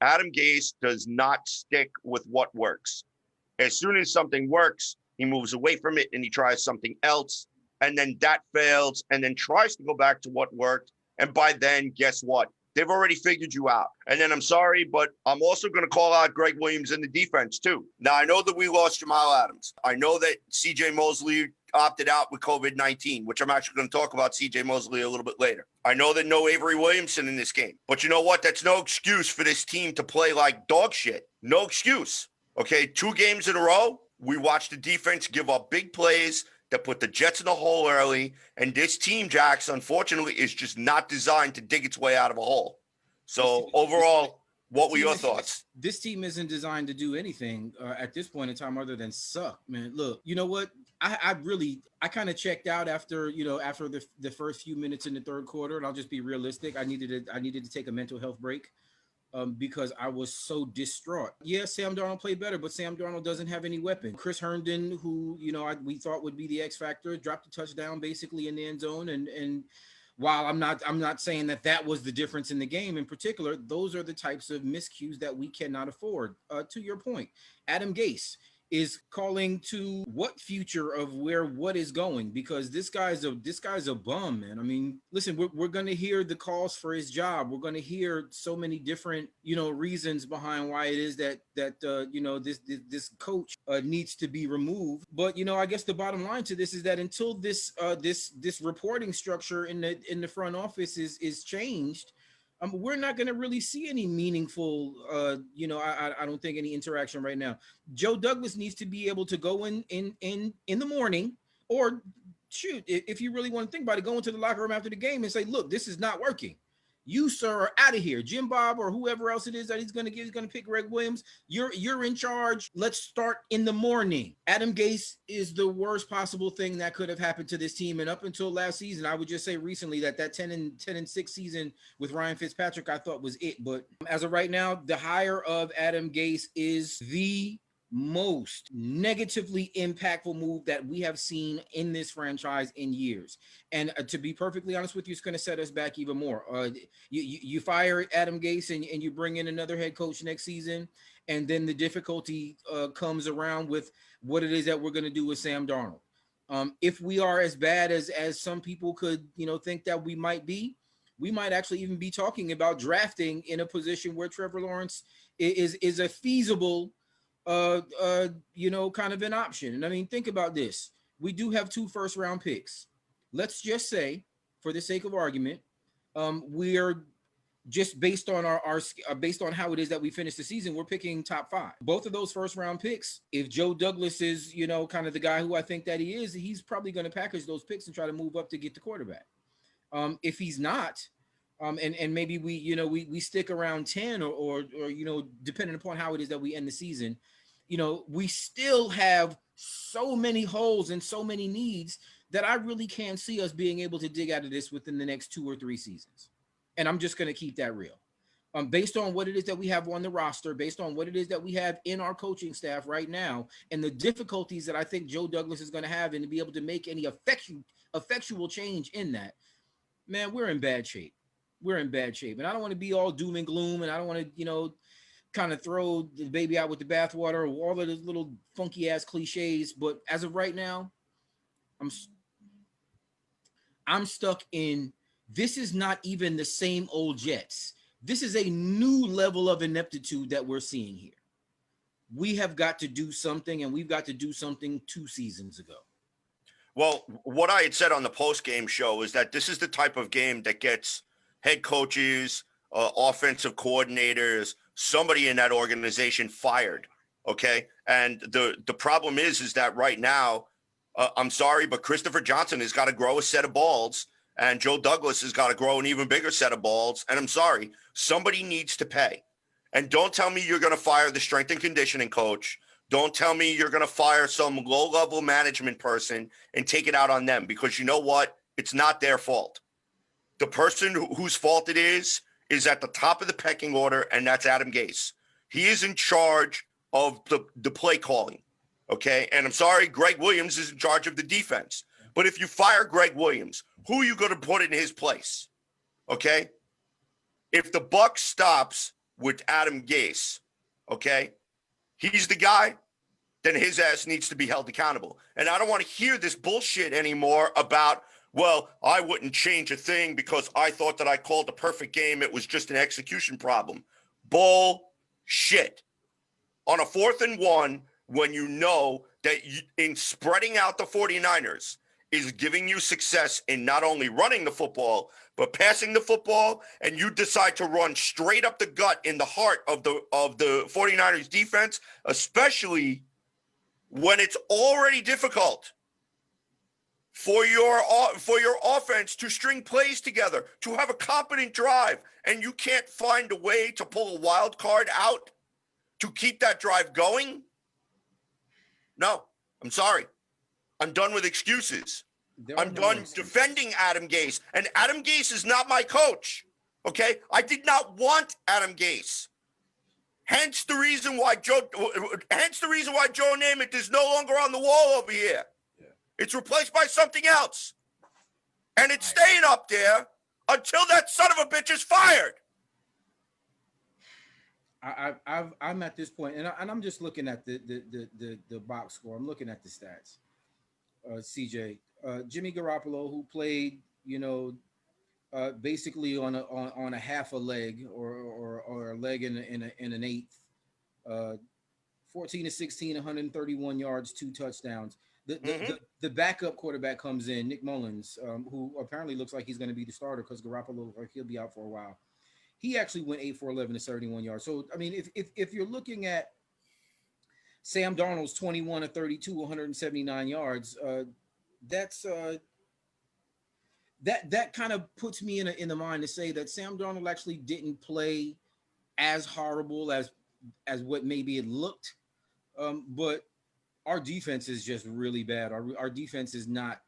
Adam Gase does not stick with what works. As soon as something works, he moves away from it and he tries something else. And then that fails and then tries to go back to what worked. And by then, guess what? They've already figured you out. And then I'm sorry, but I'm also going to call out Greg Williams in the defense too. Now, I know that we lost Jamal Adams. I know that CJ Mosley opted out with COVID-19, which I'm actually going to talk about CJ Mosley a little bit later. I know that no Avery Williamson in this game. But you know what? That's no excuse for this team to play like dog shit. No excuse. Okay, 2 games in a row, we watched the defense give up big plays that put the Jets in the hole early. And this team, Jax, unfortunately, is just not designed to dig its way out of a hole. So overall, what were your thoughts? This team isn't designed to do anything at this point in time other than suck, man. Look, you know what? I kind of checked out after the first few minutes in the third quarter, and I'll just be realistic. I needed to take a mental health break. Because I was so distraught. Yeah, Sam Darnold played better, but Sam Darnold doesn't have any weapon. Chris Herndon, who we thought would be the X factor, dropped a touchdown basically in the end zone. And while I'm not saying that was the difference in the game in particular, those are the types of miscues that we cannot afford. To your point, Adam Gase is calling to what future of where what is going, because this guy's a bum, man. I mean, listen, we're going to hear the calls for his job. We're going to hear so many different, reasons behind why it is that this coach needs to be removed. But, I guess the bottom line to this is that until this reporting structure in the front office is changed, we're not going to really see any meaningful, I don't think any interaction right now. Joe Douglas needs to be able to go in the morning, or shoot, if you really want to think about it, go into the locker room after the game and say, look, this is not working. You, sir, are out of here. Jim Bob or whoever else it is that he's going to pick Greg Williams. You're in charge. Let's start in the morning. Adam Gase is the worst possible thing that could have happened to this team. And up until last season, I would just say recently that 10-6 season with Ryan Fitzpatrick, I thought was it. But as of right now, the hire of Adam Gase is the most negatively impactful move that we have seen in this franchise in years. And to be perfectly honest with you, it's going to set us back even more. You fire Adam Gase and you bring in another head coach next season, and then the difficulty comes around with what it is that we're going to do with Sam Darnold. If we are as bad as some people could, think that we might be, we might actually even be talking about drafting in a position where Trevor Lawrence is a feasible kind of an option. And I mean, think about this. We do have 2 first-round picks. Let's just say, for the sake of argument, we are just based on based on how it is that we finish the season, we're picking top 5. Both of those first-round picks, if Joe Douglas is, kind of the guy who I think that he is, he's probably going to package those picks and try to move up to get the quarterback. If he's not, and maybe we stick around 10 or depending upon how it is that we end the season, we still have so many holes and so many needs that I really can't see us being able to dig out of this within the next 2 or 3 seasons. And I'm just going to keep that real. Based on what it is that we have on the roster, based on what it is that we have in our coaching staff right now, and the difficulties that I think Joe Douglas is going to have and to be able to make any effectual change in that, man, we're in bad shape. We're in bad shape. And I don't want to be all doom and gloom, and I don't want to, kind of throw the baby out with the bathwater or all of those little funky ass cliches. But as of right now, I'm stuck in, this is not even the same old Jets. This is a new level of ineptitude that we're seeing here. We have got to do something, and we've got to do something 2 seasons ago. Well, what I had said on the post-game show is that this is the type of game that gets head coaches, offensive coordinators, somebody in that organization fired. Okay. And the problem is that right now, I'm sorry, but Christopher Johnson has got to grow a set of balls, and Joe Douglas has got to grow an even bigger set of balls. And I'm sorry, somebody needs to pay. And don't tell me you're going to fire the strength and conditioning coach. Don't tell me you're going to fire some low-level management person and take it out on them, because you know what? It's not their fault. The person whose fault it is at the top of the pecking order, and that's Adam Gase. He is in charge of the play calling, okay? And I'm sorry, Greg Williams is in charge of the defense. But if you fire Greg Williams, who are you going to put in his place, okay? If the buck stops with Adam Gase, okay, he's the guy, then his ass needs to be held accountable. And I don't want to hear this bullshit anymore about, well, I wouldn't change a thing because I thought that I called the perfect game. It was just an execution problem. Bullshit. On a 4th and 1, when you know that in spreading out the 49ers is giving you success in not only running the football, but passing the football, and you decide to run straight up the gut in the heart of the 49ers defense, especially when it's already difficult for your offense to string plays together, to have a competent drive, and you can't find a way to pull a wild card out to keep that drive going? No, I'm sorry. I'm done with excuses. I'm done defending Adam Gase. And Adam Gase is not my coach, okay? I did not want Adam Gase. Hence the reason why Joe Namath is no longer on the wall over here. Yeah. It's replaced by something else. And it's staying up there until that son of a bitch is fired. I'm at this point, and I'm just looking at the box score. I'm looking at the stats. CJ, Jimmy Garoppolo, who played, basically on a half a leg or a leg in an eighth. 14 to 16, 131 yards, 2 touchdowns. The backup quarterback comes in, Nick Mullins, who apparently looks like he's going to be the starter because Garoppolo looks like he'll be out for a while. He actually went 8 for 11 to 31 yards. So, I mean, if you're looking at Sam Darnold's 21 to 32, 179 yards, that's that kind of puts me in the mind to say that Sam Darnold actually didn't play as horrible as what maybe it looked. But our defense is just really bad. Our defense is not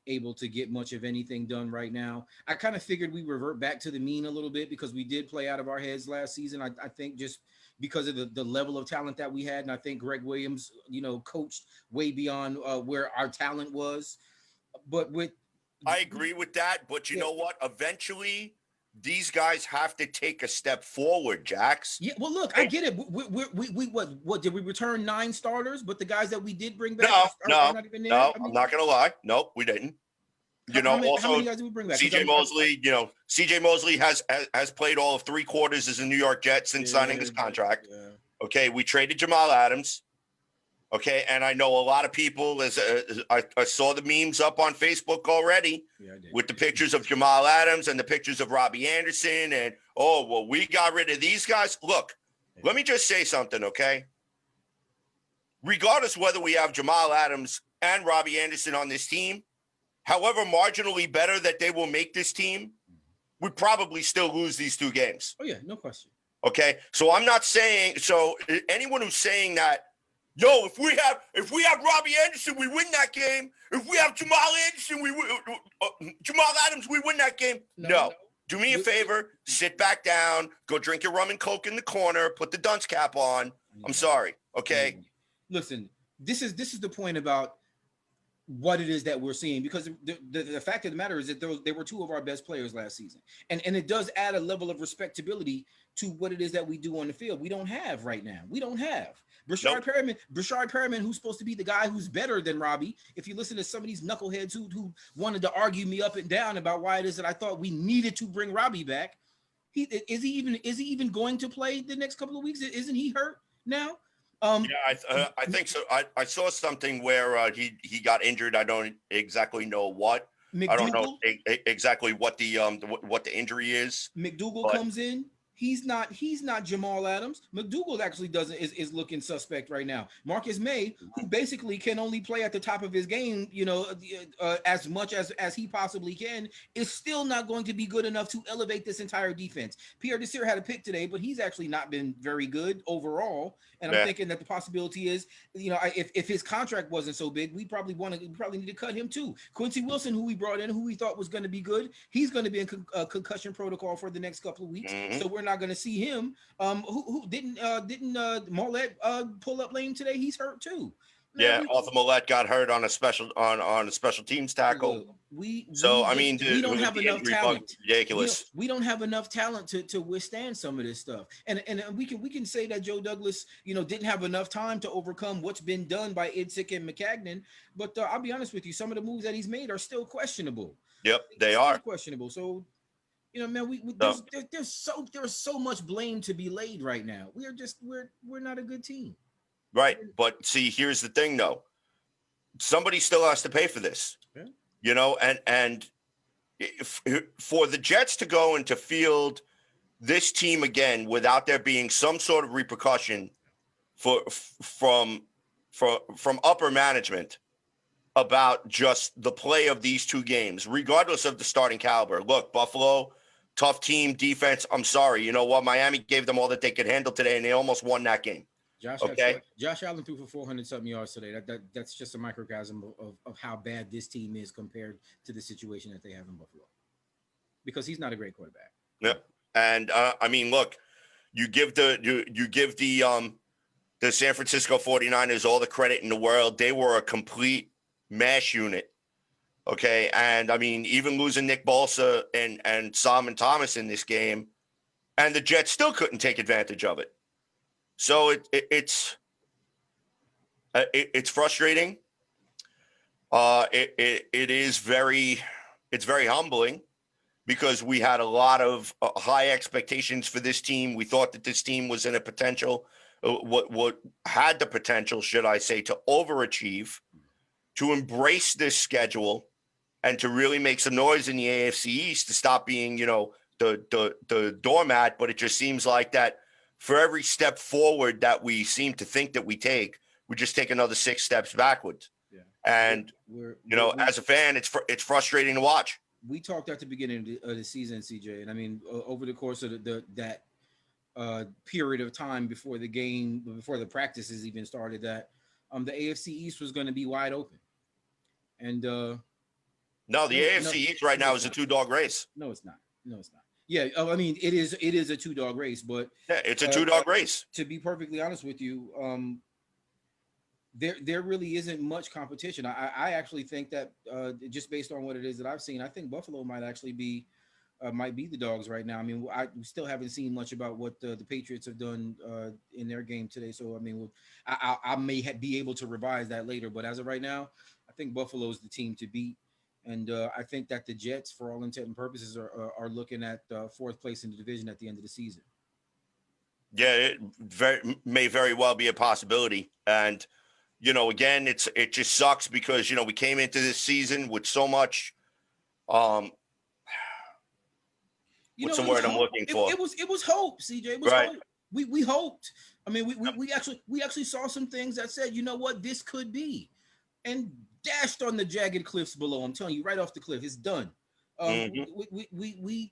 able to get much of anything done right now. I kind of figured we revert back to the mean a little bit because we did play out of our heads last season. I think just because of the level of talent that we had. And I think Greg Williams, coached way beyond where our talent was. But I agree with that. But you know what? Eventually, these guys have to take a step forward, Jax. Yeah, well, look, I get it. We what did we return 9 starters? But the guys that we did bring back are not even there. No, I'm not gonna lie. Nope, we didn't. How many guys did we bring back? CJ Mosley, CJ Mosley has played all of 3 quarters as a New York Jet since signing his contract. Yeah. Okay, we traded Jamal Adams. Okay, and I know a lot of people, I saw the memes up on Facebook already with the pictures of Jamal Adams and the pictures of Robby Anderson and, we got rid of these guys. Look, let me just say something, okay? Regardless whether we have Jamal Adams and Robby Anderson on this team, however marginally better that they will make this team, we probably still lose these 2 games. Oh, yeah, no question. Okay, so I'm not saying – so anyone who's saying that, if we have Robby Anderson, we win that game. If we have Jamal Anderson, Jamal Adams, we win that game. No. Do me a favor, sit back down, go drink your rum and Coke in the corner, put the dunce cap on. I'm sorry, okay? Listen, this is the point about what it is that we're seeing, because the fact of the matter is that they were 2 of our best players last season. And it does add a level of respectability to what it is that we do on the field. We don't have right now. We don't have. Brashard Perriman, who's supposed to be the guy who's better than Robby. If you listen to some of these knuckleheads who wanted to argue me up and down about why it is that I thought we needed to bring Robby back, is he even going to play the next couple of weeks? Isn't he hurt now? I think so. I saw something where he got injured. I don't exactly know what. McDougal? I don't know exactly what the injury is. McDougal comes in. He's not Jamal Adams. McDougal actually is looking suspect right now. Marcus May, who basically can only play at the top of his game, as much as he possibly can, is still not going to be good enough to elevate this entire defense. Pierre Desir had a pick today, but he's actually not been very good overall. And I'm thinking that the possibility is, if his contract wasn't so big, we probably need to cut him too. Quincy Wilson, who we brought in, who we thought was going to be good, he's going to be in concussion protocol for the next couple of weeks. Mm-hmm. So we're not going to see him. Who didn't Mollett pull up lame today? He's hurt too. Yeah, Arthur Millette got hurt on a special teams tackle. So I mean, we don't have the enough injury bug talent. is ridiculous. We don't have enough talent to withstand some of this stuff. And we can say that Joe Douglas, didn't have enough time to overcome what's been done by Idzik and McCagnon. But I'll be honest with you, some of the moves that he's made are still questionable. Yep, they are questionable. So, man, there's so much blame to be laid right now. We're not a good team. Right. But see, here's the thing though. Somebody still has to pay for this. Yeah. And for the Jets to go into field this team again without there being some sort of repercussion from upper management about just the play of these two games, regardless of the starting caliber. Look, Buffalo, tough team, defense. I'm sorry. You know what? Miami gave them all that they could handle today, and they almost won that game. Josh Allen threw for 400-something yards today. That's just a microcosm of how bad this team is compared to the situation that they have in Buffalo. Because he's not a great quarterback. Yep. And I mean, look, you give the San Francisco 49ers all the credit in the world. They were a complete mash unit. Okay. And I mean, even losing Nick Bosa and Solomon Thomas in this game, and the Jets still couldn't take advantage of it. So it's frustrating. It's very humbling because we had a lot of high expectations for this team. We thought that this team was in a potential, what had the potential, should I say, to overachieve, to embrace this schedule, and to really make some noise in the AFC East, to stop being, the doormat. But it just seems like that. For every step forward that we seem to think that we take, we just take another 6 steps backwards. Yeah. And, as a fan, it's frustrating to watch. We talked at the beginning of the season, CJ, and I mean, over the course of that period of time before the practices even started, that the AFC East was going to be wide open. And the AFC East right now is a 2-dog race. No, it's not. Yeah, I mean, it is a 2-dog race, but yeah, it's a 2-dog race. To be perfectly honest with you, there really isn't much competition. I actually think that just based on what it is that I've seen, I think Buffalo might actually be the dogs right now. I mean, I still haven't seen much about what the Patriots have done in their game today. So I mean, I may be able to revise that later, but as of right now, I think Buffalo is the team to beat. And I think that the Jets, for all intent and purposes, are looking at 4th place in the division at the end of the season. Yeah, it may very well be a possibility. And, again, it just sucks because, we came into this season with so much what's the word I'm looking for? It was hope, CJ. It was right. Hope. We hoped. I mean, we actually saw some things that said, you know what, this could be. And dashed on the jagged cliffs below. I'm telling you, right off the cliff, it's done. We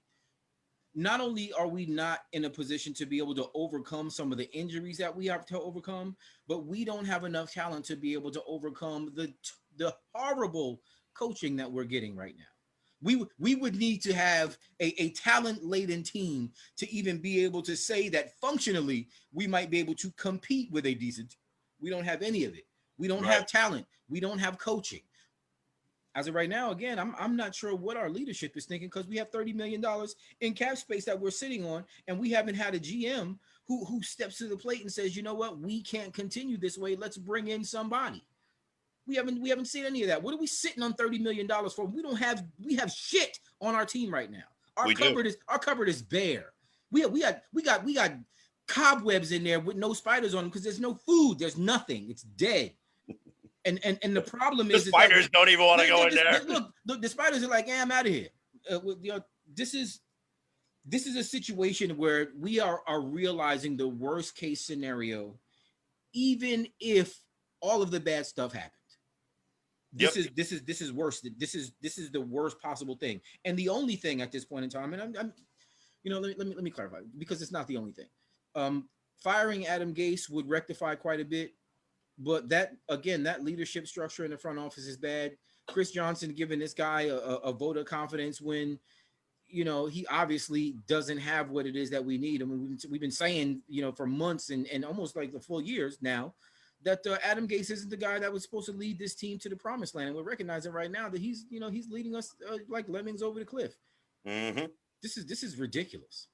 not only are we not in a position to be able to overcome some of the injuries that we have to overcome, but we don't have enough talent to be able to overcome the horrible coaching that we're getting right now. We would need to have a talent-laden team to even be able to say that functionally we might be able to compete with a decent. We don't have any of it. We don't have talent. We don't have coaching. As of right now, again, I'm not sure what our leadership is thinking because we have $30 million in cap space that we're sitting on, and we haven't had a GM who steps to the plate and says, you know what, we can't continue this way. Let's bring in somebody. We haven't seen any of that. What are we sitting on $30 million for? We have shit on our team right now. Our cupboard is bare. We got cobwebs in there with no spiders on them because there's no food. There's nothing. It's dead. And the problem is the spiders don't even want to go in there. Look, the spiders are like, I'm out of here. This is a situation where we are realizing the worst case scenario, even if all of the bad stuff happened. This is worse. This is the worst possible thing. And the only thing at this point in time, and I'm let me clarify because it's not the only thing. Firing Adam Gase would rectify quite a bit. But that leadership structure in the front office is bad. Chris Johnson giving this guy a vote of confidence when, he obviously doesn't have what it is that we need. I mean, we've been saying, for months and almost like the full years now that Adam Gase isn't the guy that was supposed to lead this team to the promised land. And we're recognizing right now that he's leading us like lemmings over the cliff. Mm-hmm. This is ridiculous.